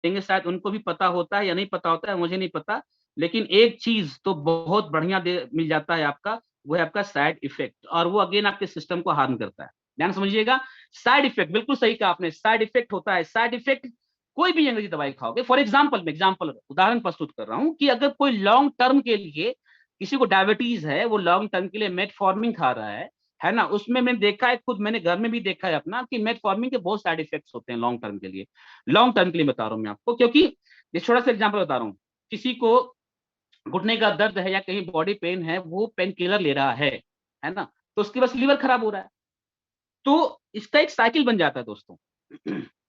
देंगे, शायद उनको भी पता होता है या नहीं पता होता है, मुझे नहीं पता, लेकिन एक चीज तो बहुत बढ़िया मिल जाता है आपका, वो है आपका साइड इफेक्ट, और वो अगेन आपके सिस्टम को हार्म करता है। ध्यान समझिएगा, साइड इफेक्ट, बिल्कुल सही कहा आपने, साइड इफेक्ट होता है। साइड इफेक्ट, कोई भी अंग्रेजी दवाई खाओगे, फॉर एग्जाम्पल, मैं एग्जाम्पल उदाहरण प्रस्तुत कर रहा हूं कि अगर कोई लॉन्ग टर्म के लिए किसी को डायबिटीज है, वो लॉन्ग टर्म के लिए मेटफॉर्मिन खा रहा है ना, उसमें मैंने देखा है, खुद मैंने घर में भी देखा है अपना, कि मेटफॉर्मिन के बहुत साइड इफेक्ट्स होते हैं लॉन्ग टर्म के लिए। लॉन्ग टर्म के लिए बता रहा हूं मैं आपको, क्योंकि ये छोटा सा एग्जाम्पल बता रहा हूँ, किसी को घुटने का दर्द है या कहीं बॉडी पेन है, वो पेन किलर ले रहा है ना, तो उसके बस लीवर खराब हो रहा है, तो इसका एक साइकिल बन जाता है दोस्तों।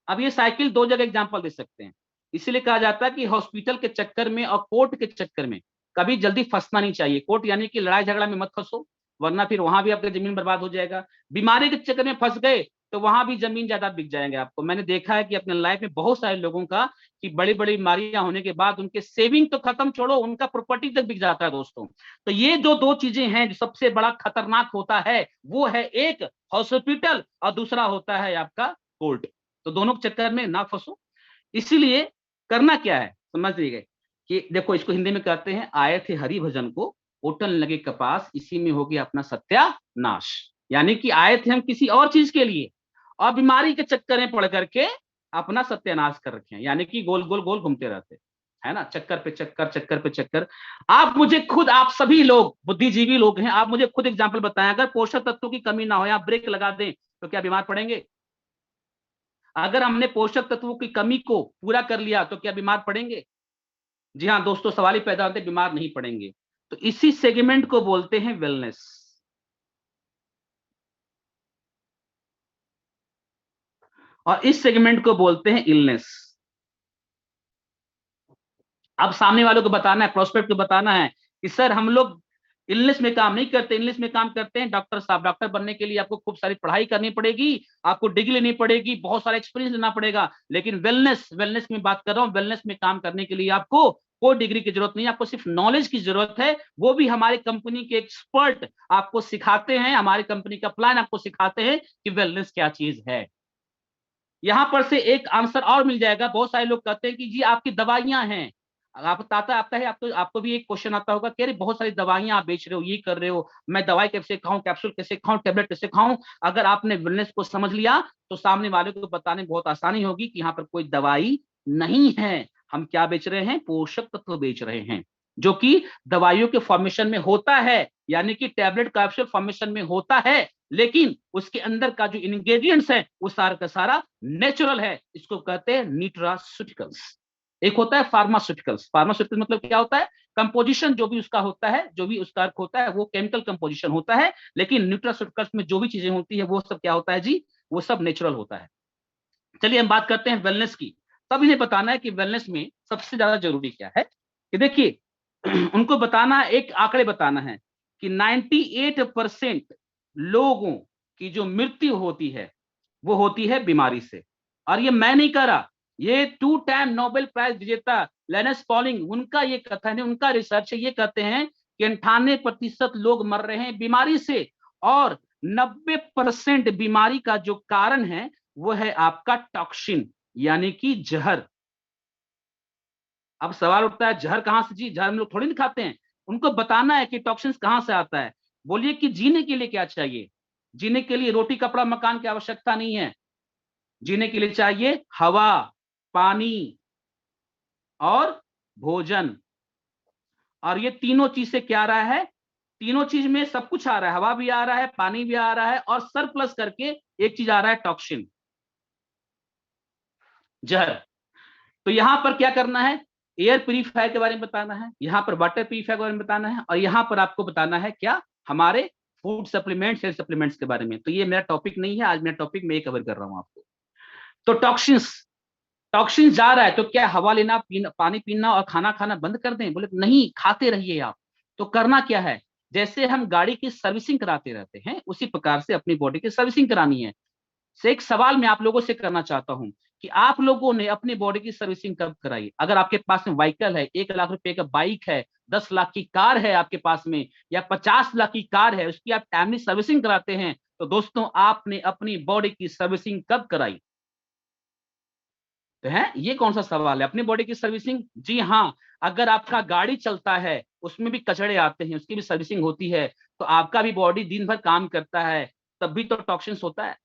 अब ये साइकिल दो जगह एग्जांपल दे सकते हैं, इसीलिए कहा जाता है कि हॉस्पिटल के चक्कर में और कोर्ट के चक्कर में कभी जल्दी फंसना नहीं चाहिए। कोर्ट यानी कि लड़ाई झगड़ा में मत फंसो, वरना फिर वहां भी आपका जमीन बर्बाद हो जाएगा। बीमारी के चक्कर में फंस गए तो वहां भी जमीन जायदाद बिक जाएंगे आपको। मैंने देखा है कि अपने लाइफ में बहुत सारे लोगों का, कि बड़ी बड़ी बीमारियां होने के बाद उनके सेविंग तो खत्म छोड़ो, उनका प्रॉपर्टी तक बिक जाता है दोस्तों। तो ये जो दो चीजें हैं जो सबसे बड़ा खतरनाक होता है, वो है एक हॉस्पिटल और दूसरा होता है आपका कोर्ट। तो दोनों के चक्कर में ना फंसो। इसीलिए करना क्या है समझ लीजिए, कि देखो इसको हिंदी में कहते हैं, आए थे हरि भजन को, ओटन लगे कपास, इसी में हो गया अपना सत्यानाश। यानी कि आए थे हम किसी और चीज के लिए, और बीमारी के चक्कर में पड़ करके अपना सत्यानाश कर रखे हैं, यानी कि गोल गोल गोल घूमते रहते, है ना, चक्कर पे चक्कर, चक्कर पे चक्कर। आप मुझे खुद, आप सभी लोग बुद्धिजीवी लोग हैं, आप मुझे खुद एग्जाम्पल बताएं, अगर पोषक तत्वों की कमी ना हो, या ब्रेक लगा दें, तो क्या बीमार पड़ेंगे? अगर हमने पोषक तत्वों की कमी को पूरा कर लिया तो क्या बीमार पड़ेंगे? जी हाँ दोस्तों, सवाल ही पैदा होते, बीमार नहीं पड़ेंगे। तो इसी सेगमेंट को बोलते हैं वेलनेस, और इस सेगमेंट को बोलते हैं इलनेस। अब सामने वालों को बताना है, प्रोस्पेक्ट को बताना है कि सर हम लोग इलनेस में काम नहीं करते, इलनेस में काम करते हैं डॉक्टर साहब। डॉक्टर बनने के लिए आपको खूब सारी पढ़ाई करनी पड़ेगी, आपको डिग्री लेनी पड़ेगी, बहुत सारा एक्सपीरियंस लेना पड़ेगा, लेकिन वेलनेस, वेलनेस की बात कर रहा हूँ, वेलनेस में काम करने के लिए आपको कोई डिग्री की जरूरत नहीं है, आपको सिर्फ नॉलेज की जरूरत है। वो भी हमारे कंपनी के एक्सपर्ट आपको सिखाते हैं, हमारी कंपनी का प्लान आपको सिखाते हैं कि वेलनेस क्या चीज है। यहां पर से एक आंसर और मिल जाएगा। बहुत सारे लोग कहते हैं कि जी आपकी दवाइयां हैं, आप आता है, आपको भी एक क्वेश्चन आता होगा कि अरे बहुत सारी दवाइयां आप बेच रहे हो, ये कर रहे हो, मैं दवाई कैसे खाऊं, कैप्सूल कैसे खाऊं, टेबलेट कैसे खाऊं? अगर आपने वेलनेस को समझ लिया तो सामने वाले को बताने में बहुत आसानी होगी कि यहाँ पर कोई दवाई नहीं है, हम क्या बेच रहे हैं, पोषक तत्व बेच रहे हैं, जो कि दवाइयों के फॉर्मेशन में होता है, यानी कि टेबलेट कैप्सूल फॉर्मेशन में होता है, लेकिन उसके अंदर का जो इंग्रेडिएंट्स है वो सारा का सारा नेचुरल है। इसको कहते हैं न्यूट्रास्यूटिकल्स। एक होता है फार्मास्यूटिकल्स, फार्मास्यूटिकल मतलब क्या होता है, कंपोजिशन जो भी उसका होता है, जो भी उसका अर्थ होता है वो केमिकल कंपोजिशन होता है, लेकिन न्यूट्रास्यूटिकल्स में जो भी चीजें होती है वो सब क्या होता है जी, वो सब नेचुरल होता है। चलिए हम बात करते हैं वेलनेस की। तब इन्हें बताना है कि वेलनेस में सबसे ज्यादा जरूरी क्या है, कि देखिए उनको बताना, एक आंकड़े बताना है कि 98% लोगों की जो मृत्यु होती है वो होती है बीमारी से। और ये मैं नहीं कह रहा, ये 2 टाइम नोबेल प्राइज विजेता लेनस पॉलिंग, उनका ये कथन है, उनका रिसर्च है, ये कहते हैं कि 98% लोग मर रहे हैं बीमारी से, और 90% बीमारी का जो कारण है वो है आपका टॉक्सिन, यानी कि जहर। अब सवाल उठता है जहर कहां से जी, जहर हम लोग थोड़ी नहीं खाते हैं। उनको बताना है कि टॉक्सिन्स कहां से आता है। बोलिए कि जीने के लिए क्या चाहिए? जीने के लिए रोटी कपड़ा मकान की आवश्यकता नहीं है, जीने के लिए चाहिए हवा, पानी और भोजन। और ये तीनों चीज से क्या आ रहा है, तीनों चीज में सब कुछ आ रहा है, हवा भी आ रहा है, पानी भी आ रहा है, और सर प्लस करके एक चीज आ रहा है, टॉक्सिन, जहर। तो यहां पर क्या करना है, एयर प्यूरिफायर के बारे में बताना है, यहां पर वाटर प्यूरिफायर के बारे में बताना है, और यहां पर आपको बताना है क्या, हमारे फूड सप्लीमेंट्स, हेल्थ सप्लीमेंट्स के बारे में। तो ये मेरा टॉपिक नहीं है आज, मेरा टॉपिक मैं ये कवर कर रहा हूं आपको। तो टॉक्सिन्स, टॉक्सिन जा रहा है तो क्या हवा लेना, पीना, पानी पीना और खाना खाना बंद कर दें? बोले नहीं, खाते रहिए आप। तो करना क्या है, जैसे हम गाड़ी की सर्विसिंग कराते रहते हैं उसी प्रकार से अपनी बॉडी की सर्विसिंग करानी है। से एक सवाल मैं आप लोगों से करना चाहता हूं कि आप लोगों ने अपनी बॉडी की सर्विसिंग कब कराई? अगर आपके पास में व्हीकल है, 1 लाख रुपए का बाइक है, 10 लाख की कार है आपके पास में, या 50 लाख की कार है, उसकी आप टाइमली सर्विसिंग कराते हैं, तो दोस्तों आपने अपनी बॉडी की सर्विसिंग कब कराई? तो है ये कौन सा सवाल है, अपनी बॉडी की सर्विसिंग। जी हाँ, अगर आपका गाड़ी चलता है उसमें भी कचड़े आते हैं, उसकी भी सर्विसिंग होती है, तो आपका भी बॉडी दिन भर काम करता है, तब भी तो टॉक्सिन्स होता है।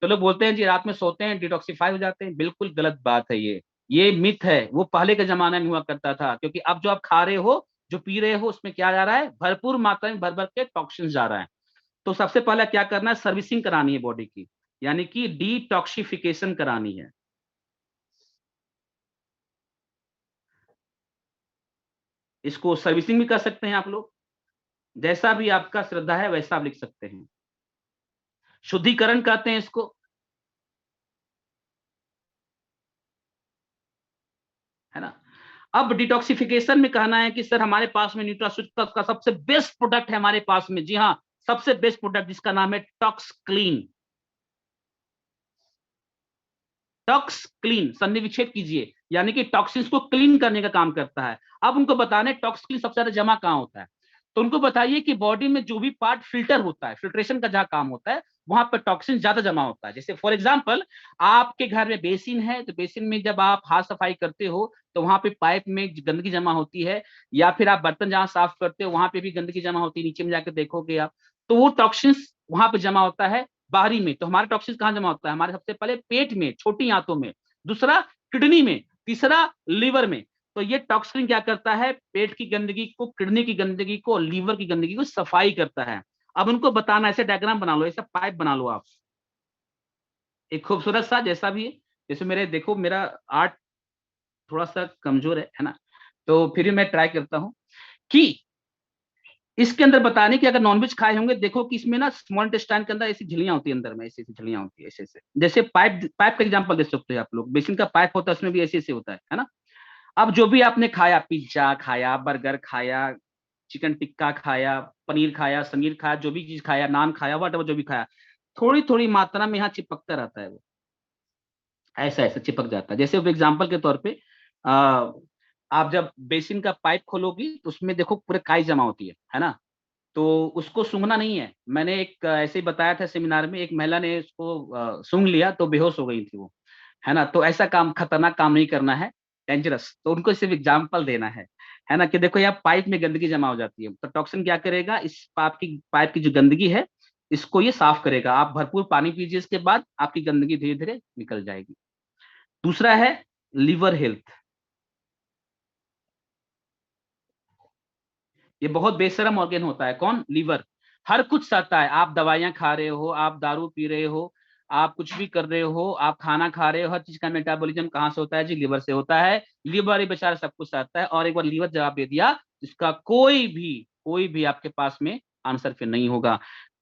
तो लोग बोलते हैं जी रात में सोते हैं डिटॉक्सिफाई हो जाते हैं, बिल्कुल गलत बात है ये मिथ है। वो पहले के जमाने में हुआ करता था, क्योंकि अब जो आप खा रहे हो, जो पी रहे हो, उसमें क्या जा रहा है, भरपूर मात्रा में भर भर के टॉक्सिन्स जा रहा है। तो सबसे पहले क्या करना है, सर्विसिंग करानी है बॉडी की, यानी कि डिटॉक्सिफिकेशन करानी है। इसको सर्विसिंग भी कर सकते हैं आप लोग, जैसा भी आपका श्रद्धा है वैसा आप लिख सकते हैं। शुद्धिकरण कहते हैं इसको, है ना। अब डिटॉक्सिफिकेशन में कहना है कि सर हमारे पास में न्यूट्रास्यूटिकल्स का सबसे बेस्ट प्रोडक्ट है हमारे पास में। जी हाँ, सबसे बेस्ट प्रोडक्ट जिसका नाम है टॉक्स क्लीन। टॉक्स क्लीन संधि विच्छेद कीजिए, यानी कि टॉक्सिन्स को क्लीन करने का काम करता है। अब उनको बताने टॉक्स क्लीन सबसे ज्यादा जमा कहाँ होता है, तो उनको बताइए कि बॉडी में जो भी पार्ट फिल्टर होता है, फिल्ट्रेशन का जहां काम होता है, वहां पर टॉक्सिन ज्यादा जमा होता है। जैसे फॉर एग्जांपल, आपके घर में बेसिन है, तो बेसिन में जब आप हाथ सफाई करते हो तो वहां पे पाइप में गंदगी जमा होती है, या फिर आप बर्तन जहां साफ करते हो वहां पे भी गंदगी जमा होती है, नीचे में जाकर देखोगे आप, तो वो टॉक्सिन्स वहां पे जमा होता है बाहरी में। तो हमारा टॉक्सिन कहाँ जमा होता है, हमारे सबसे पहले पेट में, छोटी आंतों में, दूसरा किडनी में, तीसरा लीवर में। तो ये टॉक्सिन क्या करता है, पेट की गंदगी को, किडनी की गंदगी को, लीवर की गंदगी को सफाई करता है। अब उनको बताना, ऐसे डायग्राम बना लो, ऐसा पाइप बना लो आप, एक खूबसूरत सा, जैसा भी है। जैसे मेरे देखो, मेरा आर्ट थोड़ा सा कमजोर है ना, तो फिर भी मैं ट्राई करता हूँ कि इसके अंदर बताने की, अगर नॉनवेज खाए होंगे, देखो कि इसमें ना स्मॉल इंटेस्टाइन के अंदर ऐसी झिल्लियां होती है, अंदर में ऐसी ऐसी झिल्लियां होती है, ऐसे ऐसे, जैसे पाइप पाइप का एग्जांपल दे सकते हैं आप लोग, बेसिन का पाइप होता है उसमें भी ऐसे ऐसे होता है ना। अब जो भी आपने खाया, पिज्जा खाया, बर्गर खाया, चिकन टिक्का खाया, पनीर खाया, सनीर खाया, जो भी चीज खाया, नान खाया, वट जो भी खाया, थोड़ी थोड़ी मात्रा में यहाँ चिपकता रहता है वो, ऐसा ऐसा चिपक जाता है। जैसे एग्जाम्पल के तौर पे, आ, आप जब बेसिन का पाइप खोलोगी तो उसमें देखो पूरे काई जमा होती है ना। तो उसको सूंघना नहीं है, मैंने एक ऐसे ही बताया था सेमिनार में, एक महिला ने उसको सूंघ लिया तो बेहोश हो गई थी वो, है ना। तो ऐसा काम, खतरनाक काम नहीं करना है, डेंजरस। तो उनको सिर्फ एग्जाम्पल देना है ना, कि देखो यार पाइप में गंदगी जमा हो जाती है, तो टॉक्सिन क्या करेगा, इस पाइप की जो गंदगी है, इसको ये साफ करेगा। आप भरपूर पानी पीजिए, इसके बाद आपकी गंदगी धीरे धीरे निकल जाएगी। दूसरा है लीवर हेल्थ। ये बहुत बेशरम ऑर्गन होता है, कौन, लीवर। हर कुछ सहता है, आप दवाइयां खा रहे हो, आप दारू पी रहे हो, आप कुछ भी कर रहे हो, आप खाना खा रहे हो, हर चीज का मेटाबॉलिज्म कहाँ से होता है जी, लीवर से होता है। लीवर ही बेचारा सब कुछ सहता है, और एक बार लीवर जवाब दे दिया, इसका कोई भी आपके पास में आंसर फिर नहीं होगा।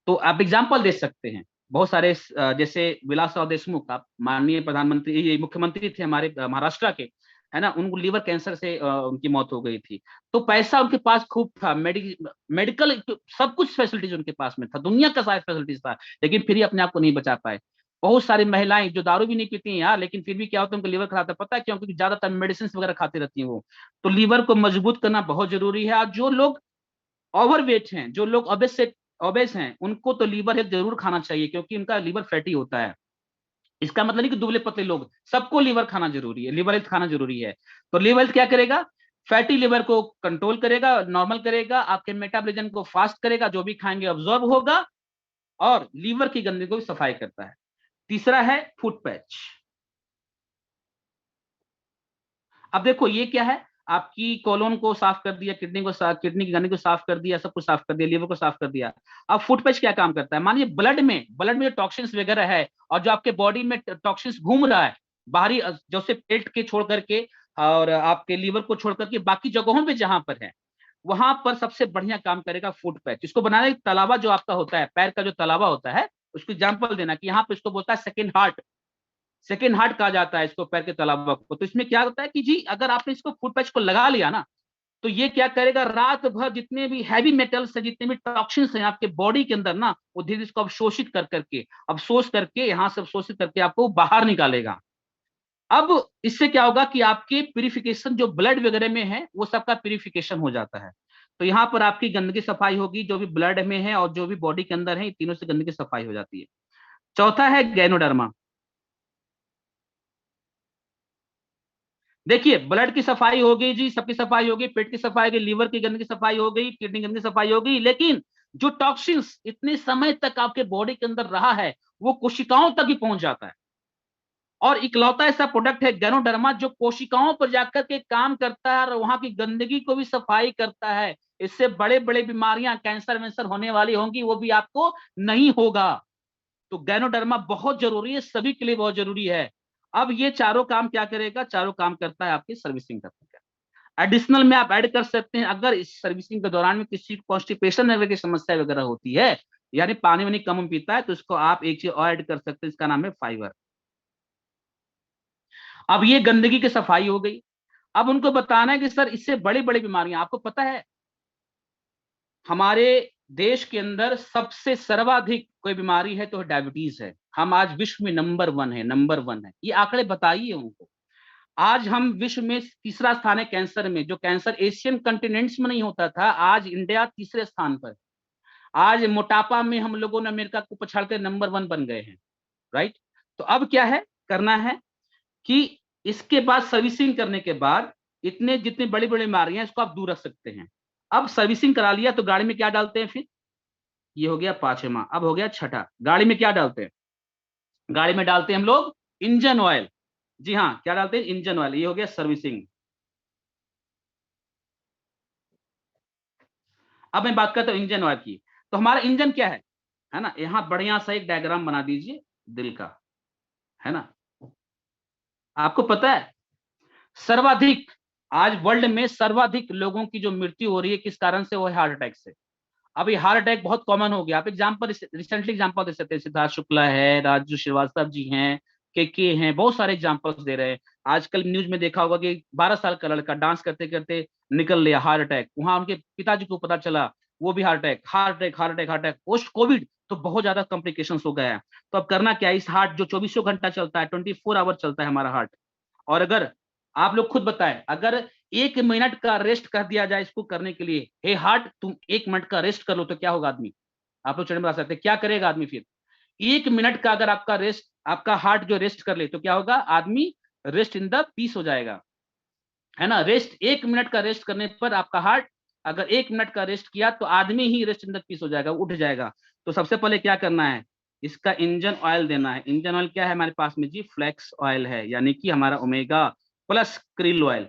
तो आप एग्जाम्पल दे सकते हैं बहुत सारे, जैसे विलासराव देशमुख, आप माननीय प्रधानमंत्री, ये मुख्यमंत्री थे हमारे महाराष्ट्र के, है ना, उनको लीवर कैंसर से उनकी मौत हो गई थी। तो पैसा उनके पास खूब था, मेडिकल सब कुछ फैसिलिटीज उनके पास में था, दुनिया का सारा फैसिलिटीज था, लेकिन फिर भी अपने आप को नहीं बचा पाए। बहुत सारी महिलाएं जो दारू भी नहीं पीती हैं यार, लेकिन फिर भी क्या होता है, उनका लीवर खराब है, पता है क्यों, क्योंकि ज्यादातर मेडिसिन वगैरह खाती रहती हैं वो। तो लीवर को मजबूत करना बहुत जरूरी है। और जो लोग ओवरवेट हैं, जो लोग ओबेस हैं, उनको तो लीवर हेल्थ जरूर खाना चाहिए, क्योंकि उनका लीवर फैटी होता है। इसका मतलब नहीं कि दुबले पतले लोग, सबको लीवर खाना जरूरी है, लीवर हेल्थ खाना जरूरी है। तो लीवर हेल्थ क्या करेगा, फैटी लीवर को कंट्रोल करेगा, नॉर्मल करेगा, आपके मेटाबॉलिज्म को फास्ट करेगा, जो भी खाएंगे ऑब्जॉर्ब होगा, और लीवर की गंदगी को भी सफाई करता है। तीसरा है फूड पैच। अब देखो ये क्या है, आपकी कोलोन को साफ कर दिया, किडनी की गंदगी को साफ कर दिया, सब कुछ साफ कर दिया, लीवर को साफ कर दिया। अब फूड पैच क्या काम करता है, मानिए ब्लड में जो टॉक्सिन्स वगैरह है, और जो आपके बॉडी में टॉक्सिन्स घूम रहा है बाहरी, जैसे पेट के छोड़ करके और आपके लीवर को छोड़ करके बाकी जगहों पे जहां पर है, वहां पर सबसे बढ़िया काम करेगा फूड पैच। इसको बनाना, तलावा जो आपका होता है, पैर का जो तलावा होता है, उसको एग्जाम्पल देना कि यहाँ पे इसको बोलता है सेकेंड हार्ट। सेकेंड हार्ट कहा जाता है इसको, पैर के तलावा को। तो इसमें क्या होता है कि जी अगर आपने इसको फुट पैच को लगा लिया ना, तो ये क्या करेगा, रात भर जितने भी हैवी मेटल्स है, जितने भी टॉक्सिन्स हैं आपके बॉडी के अंदर ना, वो धीरे इसको अवशोषित कर करके, अवशोष करके, यहाँ से अवशोषित करके आपको बाहर निकालेगा। अब इससे क्या होगा कि आपके प्यूरिफिकेशन जो ब्लड वगैरह में है, वो सबका प्यूरिफिकेशन हो जाता है। तो यहाँ पर आपकी गंदगी सफाई होगी, जो भी ब्लड में है और जो भी बॉडी के अंदर है, तीनों से गंदगी सफाई हो जाती है। चौथा है गैनोडर्मा। देखिए ब्लड की सफाई हो गई जी, सबकी सफाई हो गई, पेट की सफाई हो गई, लीवर की गंदगी सफाई हो गई, किडनी गंदगी सफाई हो गई, लेकिन जो टॉक्सिन्स इतने समय तक आपके बॉडी के अंदर रहा है वो कोशिकाओं तक ही पहुंच जाता है। और इकलौता ऐसा प्रोडक्ट है गैनोडर्मा जो कोशिकाओं पर जाकर के काम करता है और वहां की गंदगी को भी सफाई करता है। इससे बड़े बड़े बीमारियां, कैंसर वैंसर होने वाली होंगी वो भी आपको नहीं होगा। तो गैनोडर्मा बहुत जरूरी है, सभी के लिए बहुत जरूरी है। अब ये चारों काम क्या करेगा, चारों काम करता है आपकी सर्विसिंग करने का। एडिशनल में आप ऐड कर सकते हैं, अगर इस सर्विसिंग के दौरान में किसी को कॉन्स्टिपेशन वगैरह की समस्या वगैरह होती है, यानी पानी वानी कम पीता है, तो इसको आप एक चीज और ऐड कर सकते हैं, इसका नाम है फाइबर। अब ये गंदगी की सफाई हो गई। अब उनको बताना है कि सर इससे बड़ी बड़ी बीमारियां, आपको पता है हमारे देश के अंदर सबसे सर्वाधिक कोई बीमारी है तो डायबिटीज है। हम आज विश्व में नंबर वन है, नंबर वन है, ये आंकड़े बताइए उनको। आज हम विश्व में तीसरा स्थान है कैंसर में, जो कैंसर एशियन कंटिनेंट्स में नहीं होता था, आज इंडिया तीसरे स्थान पर। आज मोटापा में हम लोगों ने अमेरिका को पछाड़ कर नंबर वन बन गए हैं। राइट। तो अब क्या है करना है कि इसके बाद सर्विसिंग करने के बाद इतने जितनी बड़ी बड़ी बीमारियां इसको आप दूर रख सकते हैं। अब सर्विसिंग करा लिया तो गाड़ी में क्या डालते हैं फिर, ये हो गया पांचवा। अब हो गया छठा, गाड़ी में क्या डालते हैं, गाड़ी में डालते हैं हम लोग इंजन ऑयल। जी हाँ, क्या डालते हैं, इंजन ऑयल। ये हो गया सर्विसिंग। अब मैं बात करता हूं इंजन ऑयल की। तो हमारा इंजन क्या है ना, यहां बढ़िया सा एक डायग्राम बना दीजिए दिल का, है ना। आपको पता है सर्वाधिक, आज वर्ल्ड में सर्वाधिक लोगों की जो मृत्यु हो रही है किस कारण से, वो है हार्ट अटैक से। अब ये हार्ट अटैक बहुत कॉमन हो गया। आप एग्जाम्पल रिसेंटली एग्जाम्पल दे सकते हैं, सिद्धार्थ शुक्ला है, राजू श्रीवास्तव जी हैं, के हैं, बहुत सारे एग्जाम्पल्स दे रहे हैं। आजकल न्यूज में देखा होगा कि 12 साल का लड़का डांस करते करते निकल लिया हार्ट अटैक, वहां उनके पिताजी को पता चला, वो भी heart attack, heart attack, heart attack, heart attack, post Covid तो बहुत ज्यादा कॉम्प्लिकेशन हो गया है। तो अब करना क्या है, इस हार्ट जो 24 घंटा चलता है, 24 आवर चलता है हमारा हार्ट, और अगर आप लोग खुद बताएं, अगर 1 मिनट का रेस्ट कर दिया जाए इसको करने के लिए, हे हार्ट तुम 1 मिनट का रेस्ट कर लो, तो क्या होगा आदमी, आप लोग चरण बता सकते हैं क्या करेगा आदमी फिर। 1 मिनट का अगर आपका रेस्ट, आपका हार्ट जो रेस्ट कर ले तो क्या होगा, आदमी रेस्ट इन द पीस हो जाएगा, है ना। रेस्ट 1 मिनट का रेस्ट करने पर आपका हार्ट, अगर 1 मिनट का रेस्ट किया तो आदमी ही रेस्ट इन द पीस हो जाएगा, उठ जाएगा। तो सबसे पहले क्या करना है, इसका इंजन ऑयल देना है। इंजन ऑयल क्या है हमारे पास में जी, फ्लेक्स ऑयल है, यानी कि हमारा ओमेगा प्लस क्रिल ऑयल।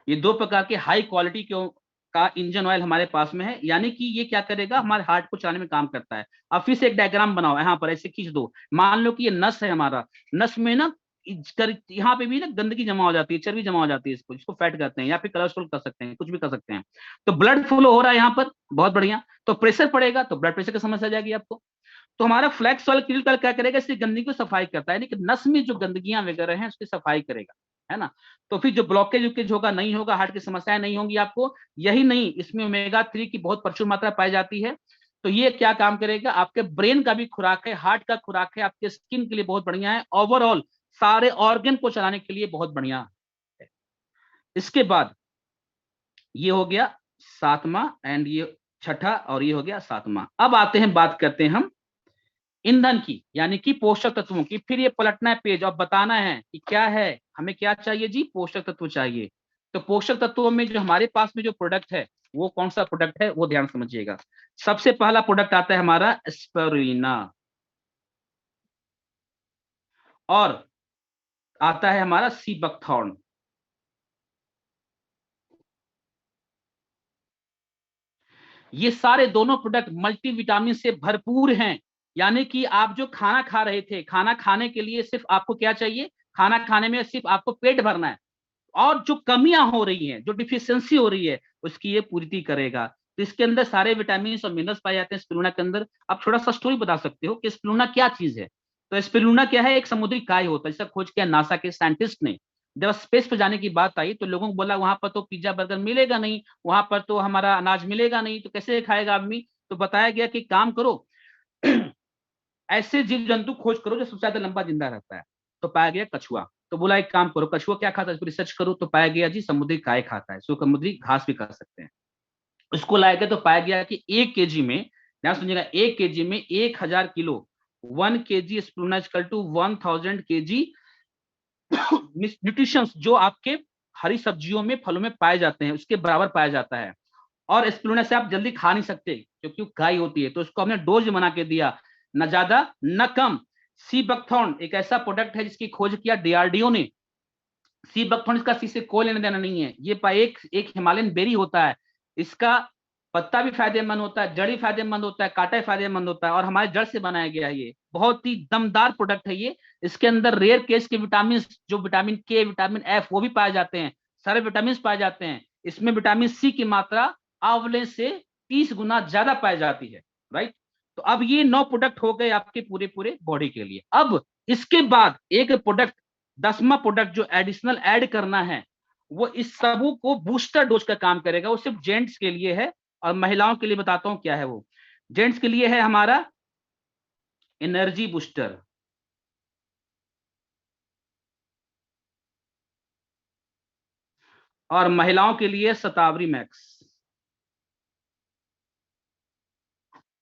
ये दो प्रकार के हाई क्वालिटी के का इंजन ऑयल हमारे पास में है, यानी कि ये क्या करेगा, हमारे हार्ट को चलाने में काम करता है। अब फिर से एक डायग्राम बनाओ, यहाँ पर ऐसे खींच दो, मान लो कि ये नस है हमारा, नस में ना यहाँ पे भी ना गंदगी जमा हो जाती है, चर्बी जमा हो जाती है, इसको इसको फैट कहते हैं, या फिर कोलेस्ट्रॉल कर सकते हैं, कुछ भी कर सकते हैं। तो ब्लड फ्लो हो रहा है यहाँ पर, बहुत बढ़िया। तो प्रेशर पड़ेगा तो ब्लड प्रेशर की समस्या आ जाएगी आपको। तो हमारा फ्लैक्स ऑयल क्रिल क्या करेगा, इससे गंदगी को सफाई करता है, यानी कि नस में जो गंदगियां वगैरह हैं उसकी सफाई करेगा, है ना। तो फिर जो ब्लॉकेज उकेज होगा नहीं होगा, हार्ट की समस्याएं नहीं होंगी आपको। यही नहीं, इसमें ओमेगा 3 की बहुत प्रचुर मात्रा पाई जाती है। तो ये क्या काम करेगा, आपके ब्रेन का भी खुराक है, हार्ट का खुराक है, आपके स्किन के लिए बहुत बढ़िया है, ओवरऑल सारे ऑर्गन को चलाने के लिए बहुत बढ़िया है। इसके बाद ये हो गया सातवां, एंड ये छठा, और ये हो गया सातवां। अब आते हैं, बात करते हैं हम ईंधन की, यानी कि पोषक तत्वों की। फिर ये पलटना है पेज और बताना है कि क्या है, हमें क्या चाहिए जी, पोषक तत्व चाहिए। तो पोषक तत्वों में जो हमारे पास में जो प्रोडक्ट है वो कौन सा प्रोडक्ट है, वो ध्यान समझिएगा। सबसे पहला प्रोडक्ट आता है हमारा स्पिरुलिना, और आता है हमारा सी बकथॉर्न। ये सारे दोनों प्रोडक्ट मल्टीविटामिन से भरपूर हैं। यानी कि आप जो खाना खा रहे थे, खाना खाने के लिए सिर्फ आपको क्या चाहिए, खाना खाने में सिर्फ आपको पेट भरना है, और जो कमियां हो रही हैं, जो डिफिशियंसी हो रही है, उसकी ये पूर्ति करेगा। तो इसके अंदर सारे विटामिन और मिनरल्स पाए जाते हैं स्पिरुलिना के अंदर। आप थोड़ा सा स्टोरी बता सकते हो कि स्पिरुलिना क्या चीज है। तो स्पिरुलिना क्या है, एक समुद्री काय होता है, जिसका खोज किया नासा के साइंटिस्ट ने। जब स्पेस पर जाने की बात आई तो लोगों को बोला वहां पर तो पिज्जा बर्गर मिलेगा नहीं, वहां पर तो हमारा अनाज मिलेगा नहीं, तो कैसे खाएगा आदमी। तो बताया गया कि काम करो ऐसे जीव जंतु खोज करो जो सबसे ज्यादा लंबा जिंदा रहता है। तो पाया गया कछुआ। तो बोला एक काम करो, कछुआ क्या खाता है, रिसर्च करो। तो पाया गया जी समुद्री काय खाता है, सो समुद्री घास भी खा सकते हैं। उसको लाया गया तो पाया गया कि 1 kg में, ध्यान सुनिएगा, 1 kg में 1000 किलो, 1 kg spirulina equal to 1000 kg nutritions जो आपके हरी सब्जियों में फलों में पाए जाते हैं उसके बराबर पाया जाता है। और स्प्लूना से आप जल्दी खा नहीं सकते क्योंकि गाय होती है, तो उसको हमने डोज बना के दिया, न ज्यादा न कम। सी बकथॉर्न एक ऐसा प्रोडक्ट है जिसकी खोज किया डीआरडीओ ने। सी बकथॉर्न, इसका सी से कोई लेना देना नहीं है। ये एक हिमालयन बेरी होता है, इसका पत्ता भी फायदेमंद होता है, जड़ भी फायदेमंद होता है, कांटा भी फायदेमंद होता है, और हमारे जड़ से बनाया गया है। ये बहुत ही दमदार प्रोडक्ट है ये। इसके अंदर रेयर केस के विटामिन, जो विटामिन के, विटामिन एफ, वो भी पाए जाते हैं, सारे विटामिन पाए जाते हैं। इसमें विटामिन सी की मात्रा आंवले से 30 गुना ज्यादा पाई जाती है, राइट। तो अब ये 9 प्रोडक्ट हो गए आपके पूरे पूरे बॉडी के लिए। अब इसके बाद एक प्रोडक्ट, 10वां प्रोडक्ट जो एडिशनल ऐड करना है, वो इस सबू को बूस्टर डोज का काम करेगा। वो सिर्फ जेंट्स के लिए है, और महिलाओं के लिए बताता हूं क्या है वो। जेंट्स के लिए है हमारा एनर्जी बूस्टर, और महिलाओं के लिए शतावरी मैक्स।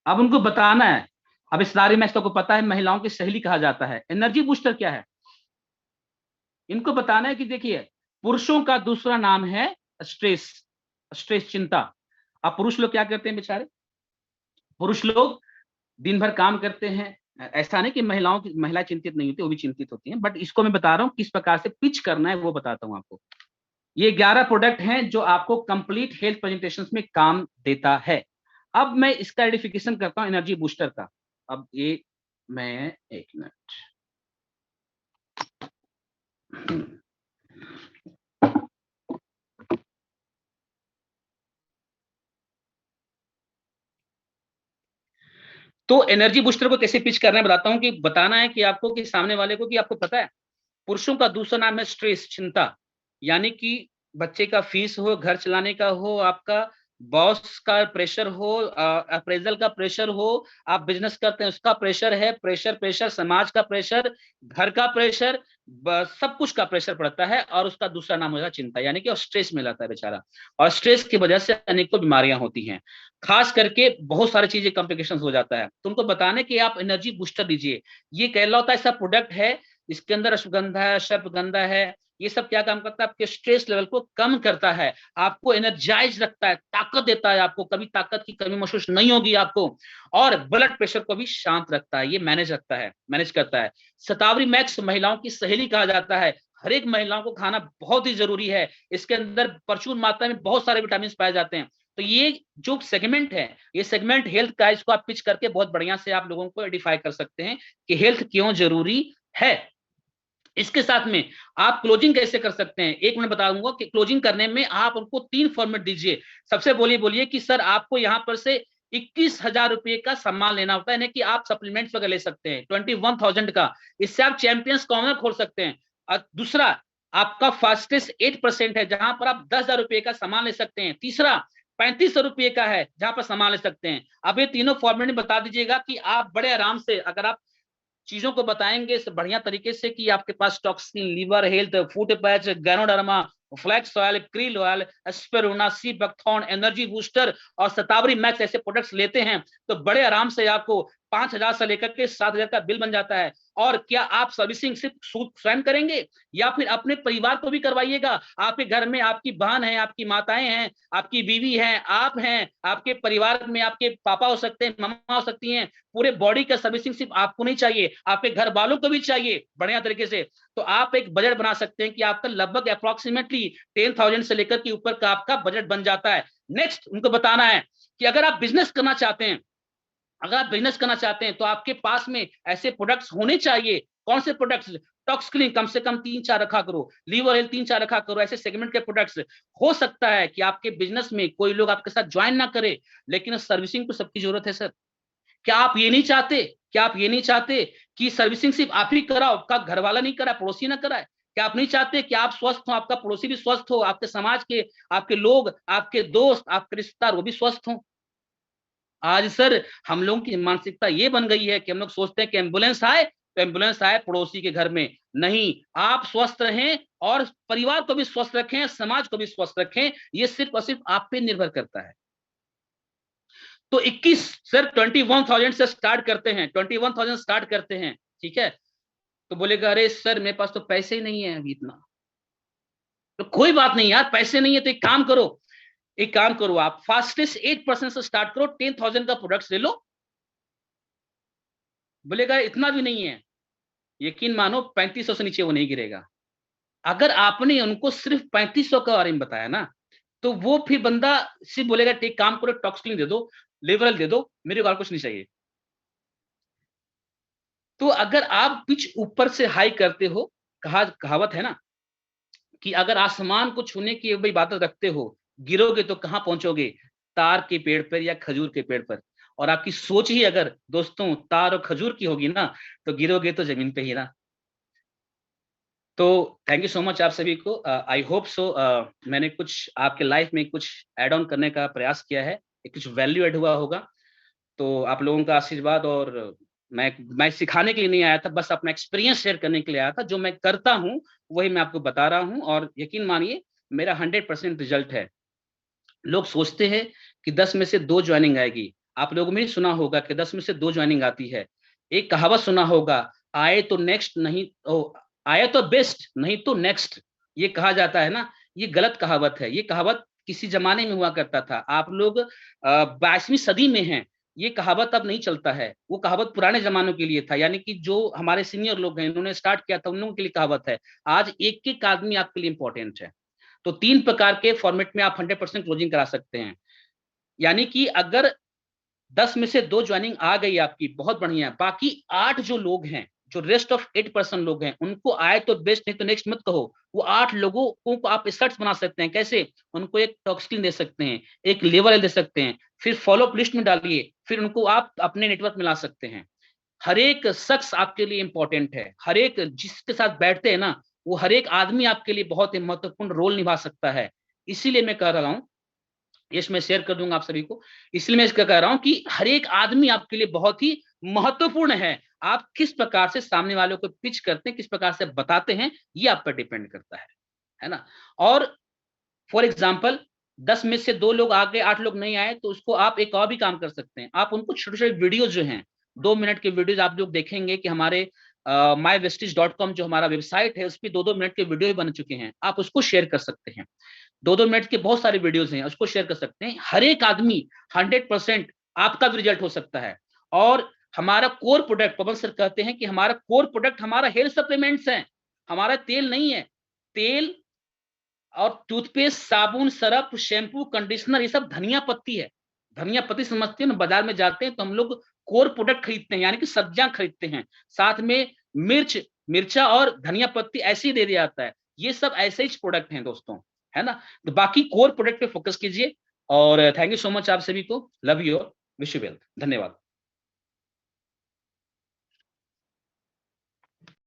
अब उनको बताना है, अब शतावरी मैक्स तो को पता है महिलाओं की सहेली कहा जाता है। एनर्जी बूस्टर क्या है, इनको बताना है कि देखिए, पुरुषों का दूसरा नाम है स्ट्रेस, स्ट्रेस चिंता। अब पुरुष लोग क्या करते हैं बेचारे, पुरुष लोग दिन भर काम करते हैं। ऐसा नहीं कि महिला चिंतित नहीं होती, वो भी चिंतित होती हैं, बट इसको मैं बता रहा हूं किस प्रकार से पिच करना है वो बताता हूं आपको। ये 11 प्रोडक्ट हैं जो आपको कंप्लीट हेल्थ प्रेजेंटेशंस में काम देता है। अब मैं इसका आइडेंटिफिकेशन करता हूं एनर्जी बूस्टर का। अब ये मैं एक मिनट, तो एनर्जी बूस्टर को कैसे पिच करना है बताता हूं। कि बताना है कि आपको, कि सामने वाले को, कि आपको पता है पुरुषों का दूसरा नाम है स्ट्रेस, चिंता। यानी कि बच्चे का फीस हो, घर चलाने का हो, आपका बॉस का प्रेशर हो, अप्रेजल का प्रेशर हो, आप बिजनेस करते हैं उसका प्रेशर है, प्रेशर प्रेशर, समाज का प्रेशर, घर का प्रेशर, सब कुछ का प्रेशर पड़ता है। और उसका दूसरा नाम होगा चिंता, यानी कि स्ट्रेस में रहता है बेचारा। और स्ट्रेस की वजह से अनेकों बीमारियां होती हैं, खास करके बहुत सारी चीजें कॉम्प्लिकेशन हो जाता है। तुमको बताने कि आप एनर्जी बूस्टर दीजिए। ये कहलाता है ऐसा प्रोडक्ट है, इसके अंदर अश्वगंधा है, सर्पगंधा है। ये सब क्या काम करता है, आपके स्ट्रेस लेवल को कम करता है, आपको एनर्जाइज रखता है, ताकत देता है, आपको कभी ताकत की कमी महसूस नहीं होगी आपको। और ब्लड प्रेशर को भी शांत रखता है, ये मैनेज रखता है, मैनेज करता है। शतावरी मैक्स महिलाओं की सहेली कहा जाता है। हर एक महिलाओं को खाना बहुत ही जरूरी है। इसके अंदर प्रचुर मात्रा में बहुत सारे विटामिन पाए जाते हैं। तो ये जो सेगमेंट है, ये सेगमेंट हेल्थ का, इसको आप पिच करके बहुत बढ़िया से आप लोगों को आइडेंटिफाई कर सकते हैं कि हेल्थ क्यों जरूरी है। इसके साथ में आप क्लोजिंग कैसे कर सकते हैं, एक मैं बता दूंगा कि क्लोजिंग करने में आप उनको 3 फॉर्मेट दीजिए। सबसे बोलिए कि सर आपको यहां पर से 21,000 रुपए का सामान लेना होता है, यानी कि आप सप्लीमेंट्स वगैरह ले सकते हैं 21,000 का। इससे आप चैंपियंस कॉर्नर खोल सकते हैं। और दूसरा, आपका फास्टेस्ट 8% है, जहां पर आप 10,000 रुपए का सामान ले सकते हैं। तीसरा 3500 रुपए का है, जहां पर सामान ले सकते हैं। अब ये तीनों फॉर्मेट में बता दीजिएगा कि आप बड़े आराम से, अगर आप चीजों को बताएंगे बढ़िया तरीके से, कि आपके पास toxin, liver health, foot patch, ganoderma, flax oil, krill oil, एस्पेरुना, सी बकथॉर्न, एनर्जी बूस्टर और शतावरी मैक्स ऐसे प्रोडक्ट्स लेते हैं तो बड़े आराम से आपको 5,000 से लेकर के 7,000 का बिल बन जाता है। और क्या आप सर्विसिंग सिर्फ स्वयं करेंगे या फिर अपने परिवार को भी करवाइएगा? आपके घर में आपकी बहन है, आपकी माताएं हैं, आपकी बीवी है, आप हैं, आपके परिवार में आपके पापा हो सकते हैं, मम्मा हो सकती हैं। पूरे बॉडी का सर्विसिंग सिर्फ आपको नहीं चाहिए, आपके घर वालों को भी चाहिए बढ़िया तरीके से। तो आप एक बजट बना सकते हैं कि आपका लगभग अप्रोक्सीमेटली 10,000 से लेकर के ऊपर का आपका बजट बन जाता है। नेक्स्ट उनको बताना है कि अगर आप बिजनेस करना चाहते हैं, अगर आप बिजनेस करना चाहते हैं तो आपके पास में ऐसे प्रोडक्ट्स होने चाहिए। कौन से प्रोडक्ट्स? टॉक्स क्लीन कम से कम 3-4 रखा करो, लीवर हेल्थ 3-4 रखा करो। ऐसे सेगमेंट के प्रोडक्ट्स। हो सकता है कि आपके बिजनेस में कोई लोग आपके साथ ज्वाइन ना करे, लेकिन सर्विसिंग को सबकी जरूरत है सर। क्या आप ये नहीं चाहते, क्या आप ये नहीं चाहते कि सर्विसिंग सिर्फ आप ही कराओ, आपका घर वाला नहीं कराए, पड़ोसी ना कराए? क्या आप नहीं चाहते कि आप स्वस्थ हो, आपका पड़ोसी भी स्वस्थ हो, आपके समाज के, आपके लोग, आपके दोस्त, आपके रिश्तेदार वो भी स्वस्थ हो? आज सर हम लोगों की मानसिकता ये बन गई है कि हम लोग सोचते हैं कि एम्बुलेंस आए तो एम्बुलेंस आए पड़ोसी के घर में। नहीं, आप स्वस्थ रहें और परिवार को भी स्वस्थ रखें, समाज को भी स्वस्थ रखें, ये सिर्फ और सिर्फ आप पे निर्भर करता है। तो 21 सर 21,000 से स्टार्ट करते हैं, 21,000 स्टार्ट करते हैं, ठीक है। तो बोलेगा अरे सर मेरे पास तो पैसे ही नहीं है अभी इतना। तो कोई बात नहीं यार, पैसे नहीं है तो एक काम करो, आप फास्टेस्ट 8% से स्टार्ट करो, 10,000 का प्रोडक्ट ले लो। बोलेगा इतना भी नहीं है, यकीन मानो 3500 से नीचे वो नहीं गिरेगा। अगर आपने उनको सिर्फ 3500 का बारे में बताया ना, तो वो फिर बंदा सिर्फ बोलेगा एक काम करो, टॉक्सक्लीन दे दो, लिवरल दे दो, मेरे को और कुछ नहीं चाहिए। तो अगर आप पिच ऊपर से हाई करते हो, कहावत है ना कि अगर आसमान को छूने की भाई बात रखते हो, गिरोगे तो कहां पहुंचोगे, तार के पेड़ पर या खजूर के पेड़ पर। और आपकी सोच ही अगर दोस्तों तार और खजूर की होगी ना, तो गिरोगे तो जमीन पे ही ना। तो थैंक यू सो मच आप सभी को। आई होप सो मैंने कुछ आपके लाइफ में कुछ ऐड ऑन करने का प्रयास किया है, कुछ वैल्यू ऐड हुआ होगा। तो आप लोगों का आशीर्वाद, और मैं सिखाने के लिए नहीं आया था, बस अपना एक्सपीरियंस शेयर करने के लिए आया था। जो मैं करता हूँ वही मैं आपको बता रहा हूँ, और यकीन मानिए मेरा 100% रिजल्ट है। लोग सोचते हैं कि 10 में से 2 ज्वाइनिंग आएगी। आप लोगों ने सुना होगा कि 10 में से 2 ज्वाइनिंग आती है। एक कहावत सुना होगा, आए तो नेक्स्ट नहीं, आए तो बेस्ट नहीं तो नेक्स्ट। ये कहा जाता है ना, ये गलत कहावत है। ये कहावत किसी जमाने में हुआ करता था। आप लोग 22वीं सदी में हैं, ये कहावत अब नहीं चलता है। वो कहावत पुराने जमानों के लिए था, यानी कि जो हमारे सीनियर लोग हैं, इन्होंने स्टार्ट किया था, उन लोगों के लिए कहावत है। आज एक एक आदमी आपके लिए इंपॉर्टेंट है। तो 3 प्रकार के फॉर्मेट में आप 100% क्लोजिंग करा सकते हैं। यानी कि अगर 10 में से 2 ज्वाइनिंग आ गई आपकी, बहुत बढ़िया। बाकी 8 जो लोग हैं, जो रेस्ट ऑफ 8% लोग हैं, उनको आए तो बेस्ट नहीं तो नेक्स्ट मत कहो। वो 8 लोगों को आप स्टार्ट बना सकते हैं। कैसे? उनको एक टॉक्सक्लीन दे सकते हैं, एक लेवल दे सकते हैं, फिर फॉलो अप लिस्ट में डालिए, फिर उनको आप अपने नेटवर्क में ला सकते हैं। हर एक शख्स आपके लिए इंपॉर्टेंट है। हर एक जिसके साथ बैठते हैं ना, वो हर एक आदमी आपके लिए बहुत ही महत्वपूर्ण रोल निभा सकता है। इसीलिए मैं कह रहा हूं, ये मैं शेयर कर दूंगा आप सभी को। इसलिए मैं इसका कह रहा हूं कि हर एक आदमी आपके लिए बहुत ही महत्वपूर्ण है। आप किस प्रकार से सामने वालों को पिच करते हैं, किस प्रकार से बताते हैं, ये आप पर डिपेंड करता है ना। और फॉर एग्जाम्पल 10 में से 2 लोग आ गए, 8 लोग नहीं आए, तो उसको आप एक और भी काम कर सकते हैं। आप उनको छोटे छोटे वीडियो जो हैं, 2 मिनट के वीडियोज आप लोग देखेंगे कि हमारे mywestige.com जो हमारा वेबसाइट है, उस पर 2-2 मिनट के वीडियो बन चुके हैं। आप उसको शेयर कर सकते हैं। 2-2 मिनट के बहुत सारे वीडियोज हैं, उसको शेयर कर सकते हैं। हर एक आदमी 100% आपका भी रिजल्ट हो सकता है। और हमारा कोर प्रोडक्ट, पवन सर कहते हैं कि हमारा कोर प्रोडक्ट हमारा हेल्थ सप्लीमेंट्स है, हमारा तेल नहीं है। तेल और टूथपेस्ट, साबुन, सरफ, शैम्पू, कंडीशनर, ये सब धनिया पत्ती है। धनिया पत्ती समझते हैं ना, बाजार में जाते हैं तो हम लोग कोर प्रोडक्ट खरीदते हैं, यानी कि सब्जियां खरीदते हैं, साथ में मिर्चा और धनिया पत्ती ऐसे ही दे दिया जाता है। ये सब ऐसे ही प्रोडक्ट हैं दोस्तों, है ना। तो बाकी कोर प्रोडक्ट पे फोकस कीजिए। और थैंक यू सो मच आप सभी को। Love you, wish you well. धन्यवाद।